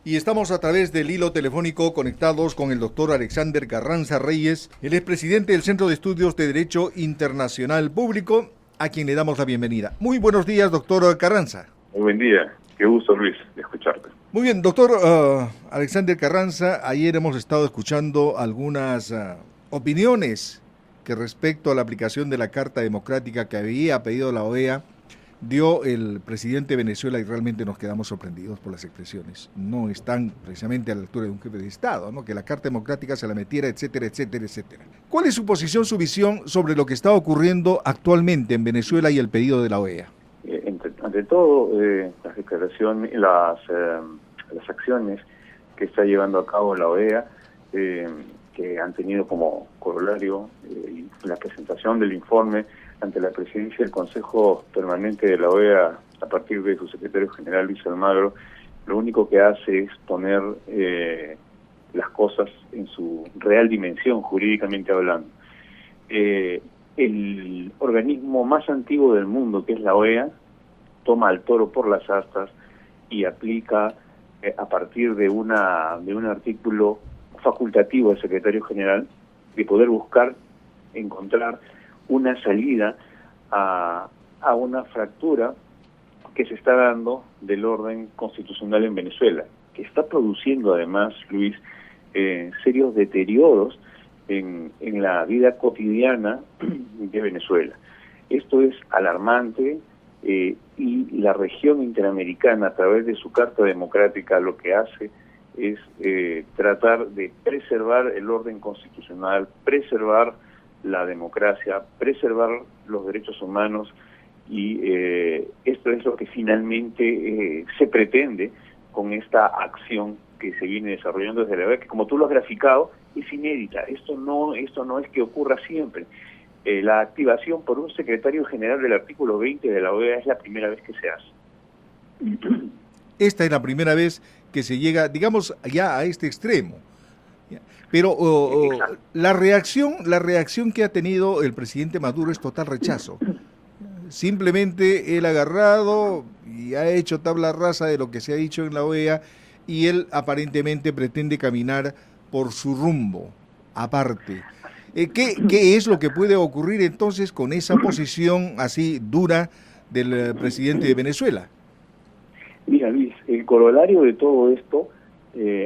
Y estamos a través del hilo telefónico conectados con el doctor Alexander Carranza Reyes. Él es presidente del Centro de Estudios de Derecho Internacional Público, a quien le damos la bienvenida. Muy buenos días, doctor Carranza. Muy buen día. Qué gusto, Luis, de escucharte. Muy bien, doctor Alexander Carranza. Ayer hemos estado escuchando algunas opiniones que respecto a la aplicación de la Carta Democrática que había pedido la OEA, dio el presidente de Venezuela, y realmente nos quedamos sorprendidos por las expresiones. No están precisamente a la altura de un jefe de Estado, ¿no? Que la Carta Democrática se la metiera, etcétera, etcétera, etcétera. ¿Cuál es su posición, su visión sobre lo que está ocurriendo actualmente en Venezuela y el pedido de la OEA? Ante todo, las declaraciones, las acciones que está llevando a cabo la OEA, que han tenido como corolario la presentación del informe ante la presidencia del Consejo Permanente de la OEA a partir de su secretario general Luis Almagro, lo único que hace es poner las cosas en su real dimensión, jurídicamente hablando. El organismo más antiguo del mundo, que es la OEA, toma al toro por las astas y aplica a partir de un artículo facultativo del secretario general de poder encontrar una salida a una fractura que se está dando del orden constitucional en Venezuela, que está produciendo además, Luis, serios deterioros en la vida cotidiana de Venezuela. Esto es alarmante, y la región interamericana, a través de su Carta Democrática, lo que hace es tratar de preservar el orden constitucional, preservar la democracia, preservar los derechos humanos, y esto es lo que finalmente se pretende con esta acción que se viene desarrollando desde la OEA, que, como tú lo has graficado, es inédita. Esto no es que ocurra siempre. La activación por un secretario general del artículo 20 de la OEA es la primera vez que se hace. Esta es la primera vez que se llega, digamos, ya a este extremo. Pero la reacción que ha tenido el presidente Maduro es total rechazo. Simplemente él ha agarrado y ha hecho tabla rasa de lo que se ha dicho en la OEA, y él aparentemente pretende caminar por su rumbo, aparte. ¿Qué es lo que puede ocurrir entonces con esa posición así dura del presidente de Venezuela? Mira, Luis, el corolario de todo esto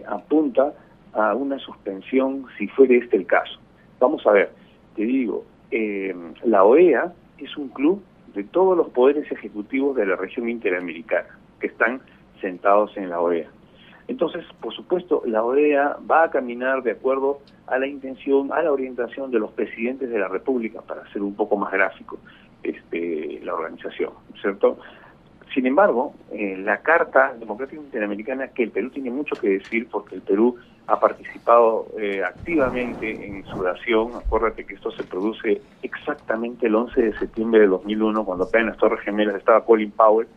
apunta a una suspensión, si fuera este el caso. Vamos a ver, te digo, la OEA es un club de todos los poderes ejecutivos de la región interamericana que están sentados en la OEA. Entonces, por supuesto, la OEA va a caminar de acuerdo a la intención, a la orientación de los presidentes de la República, para ser un poco más gráfico, la organización, ¿cierto? Sin embargo, la Carta Democrática Interamericana, que el Perú tiene mucho que decir, porque el Perú ha participado activamente en su dación. Acuérdate que esto se produce exactamente el 11 de septiembre de 2001, cuando acá en las Torres Gemelas estaba Colin Powell,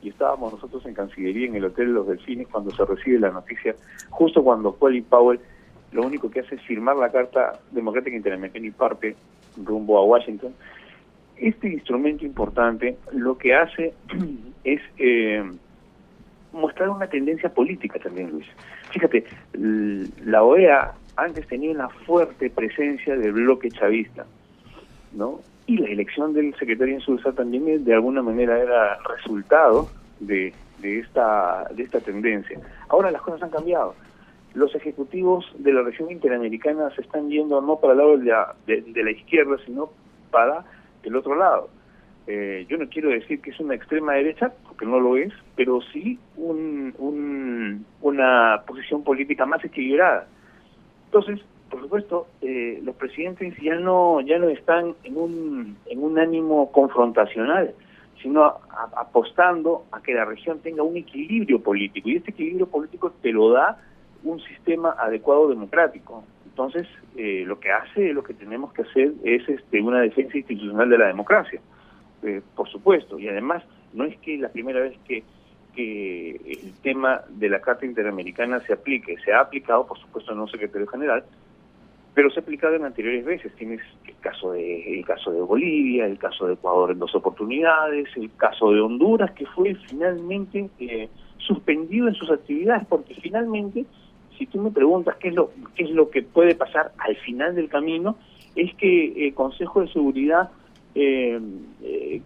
y estábamos nosotros en Cancillería, en el Hotel de los Delfines, cuando se recibe la noticia, justo cuando Colin Powell lo único que hace es firmar la Carta Democrática Interamericana y parte rumbo a Washington. Este instrumento importante lo que hace es mostrar una tendencia política también, Luis. Fíjate, la OEA antes tenía una fuerte presencia del bloque chavista, ¿no? Y la elección del secretario Insulza también de alguna manera era resultado de esta tendencia. Ahora las cosas han cambiado. Los ejecutivos de la región interamericana se están yendo no para el lado de la izquierda, sino para el otro lado. Yo no quiero decir que es una extrema derecha, porque no lo es, pero sí una posición política más equilibrada. Entonces, por supuesto, los presidentes ya no están en un ánimo confrontacional, sino apostando a que la región tenga un equilibrio político, y este equilibrio político te lo da un sistema adecuado democrático. Entonces, lo que tenemos que hacer es una defensa institucional de la democracia, por supuesto, y además no es que la primera vez que el tema de la Carta Interamericana se aplique. Se ha aplicado, por supuesto, en un secretario general, pero se ha aplicado en anteriores veces. Tienes el caso de Bolivia, el caso de Ecuador en 2 oportunidades, el caso de Honduras, que fue finalmente suspendido en sus actividades, porque finalmente, si tú me preguntas qué es lo que puede pasar al final del camino, es que el Consejo de Seguridad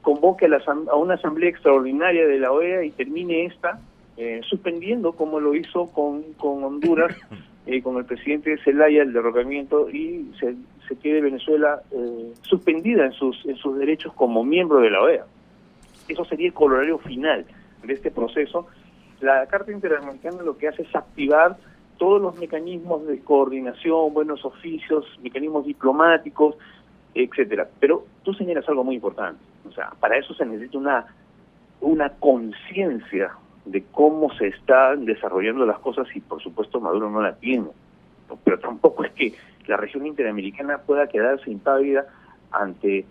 convoque a una asamblea extraordinaria de la OEA y termine esta suspendiendo, como lo hizo con Honduras, con el presidente Zelaya, el derrocamiento, y se quede Venezuela suspendida en sus derechos como miembro de la OEA. Eso sería el corolario final de este proceso. La Carta Interamericana lo que hace es activar todos los mecanismos de coordinación, buenos oficios, mecanismos diplomáticos, etcétera. Pero tú señalas algo muy importante. O sea, para eso se necesita una conciencia de cómo se están desarrollando las cosas, y por supuesto Maduro no la tiene. Pero tampoco es que la región interamericana pueda quedarse impávida ante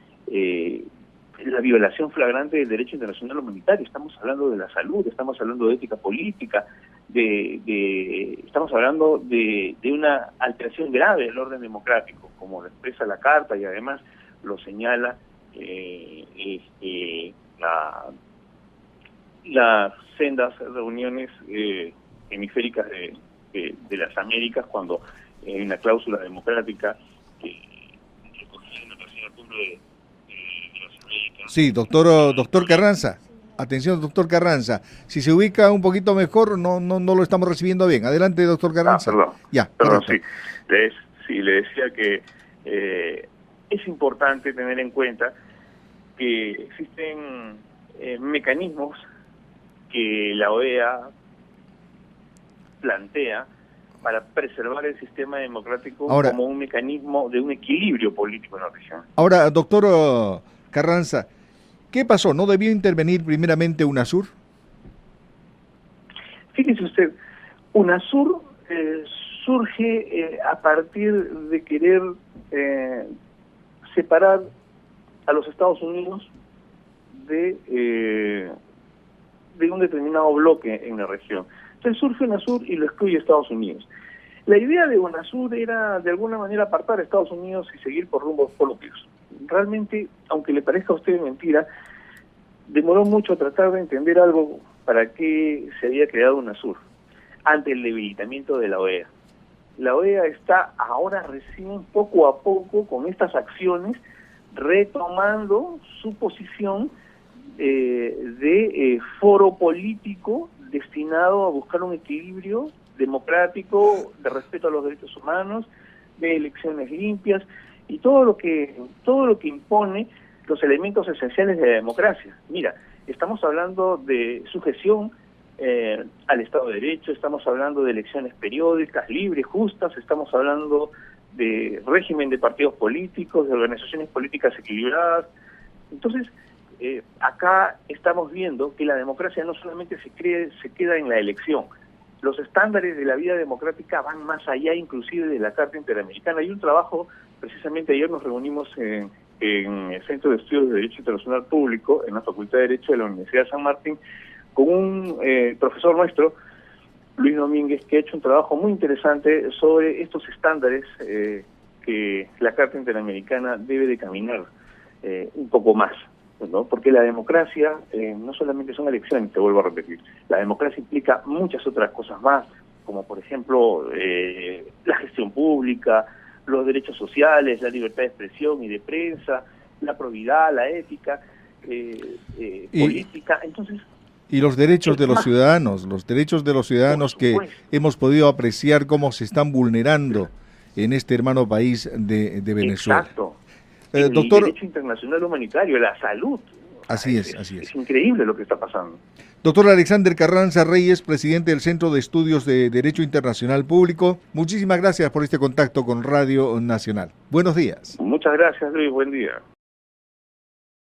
la violación flagrante del derecho internacional humanitario. Estamos hablando de la salud, estamos hablando de ética política, estamos hablando de una alteración grave del orden democrático, como lo expresa la Carta, y además lo señala las sendas reuniones hemisféricas de las Américas, cuando hay una cláusula democrática que recogida en la tercera cumbre de las Américas. Sí, doctor Carranza. Atención, doctor Carranza. Si se ubica un poquito mejor, no lo estamos recibiendo bien. Adelante, doctor Carranza. Perdón. Ya, perdón, sí. Le decía que es importante tener en cuenta que existen mecanismos que la OEA plantea para preservar el sistema democrático como un mecanismo de un equilibrio político en la región. Ahora, doctor Carranza, ¿qué pasó? ¿No debió intervenir primeramente UNASUR? Fíjese usted, UNASUR surge a partir de querer separar a los Estados Unidos de un determinado bloque en la región. Entonces surge UNASUR y lo excluye Estados Unidos. La idea de UNASUR era de alguna manera apartar a Estados Unidos y seguir por rumbos propios. Realmente, aunque le parezca a usted mentira, demoró mucho tratar de entender algo para qué se había creado UNASUR ante el debilitamiento de la OEA. La OEA está ahora recién poco a poco con estas acciones retomando su posición de foro político destinado a buscar un equilibrio democrático, de respeto a los derechos humanos, de elecciones limpias y todo lo que impone los elementos esenciales de la democracia. Mira, estamos hablando de sujeción al Estado de Derecho, estamos hablando de elecciones periódicas, libres, justas, estamos hablando de régimen de partidos políticos, de organizaciones políticas equilibradas. Entonces, acá estamos viendo que la democracia no solamente se queda en la elección. Los estándares de la vida democrática van más allá inclusive de la Carta Interamericana. Hay un trabajo, precisamente ayer nos reunimos en el Centro de Estudios de Derecho Internacional Público, en la Facultad de Derecho de la Universidad de San Martín, con un profesor nuestro, Luis Domínguez, que ha hecho un trabajo muy interesante sobre estos estándares que la Carta Interamericana debe de caminar un poco más, ¿no? Porque la democracia no solamente son elecciones, te vuelvo a repetir, la democracia implica muchas otras cosas más, como por ejemplo la gestión pública, los derechos sociales, la libertad de expresión y de prensa, la probidad, la ética política. Entonces, y los derechos de los ciudadanos que hemos podido apreciar cómo se están vulnerando en este hermano país de Venezuela. Exacto. Doctor, el derecho internacional humanitario, la salud. Así es. Es increíble lo que está pasando. Doctor Alexander Carranza Reyes, presidente del Centro de Estudios de Derecho Internacional Público, muchísimas gracias por este contacto con Radio Nacional. Buenos días. Muchas gracias, Luis. Buen día.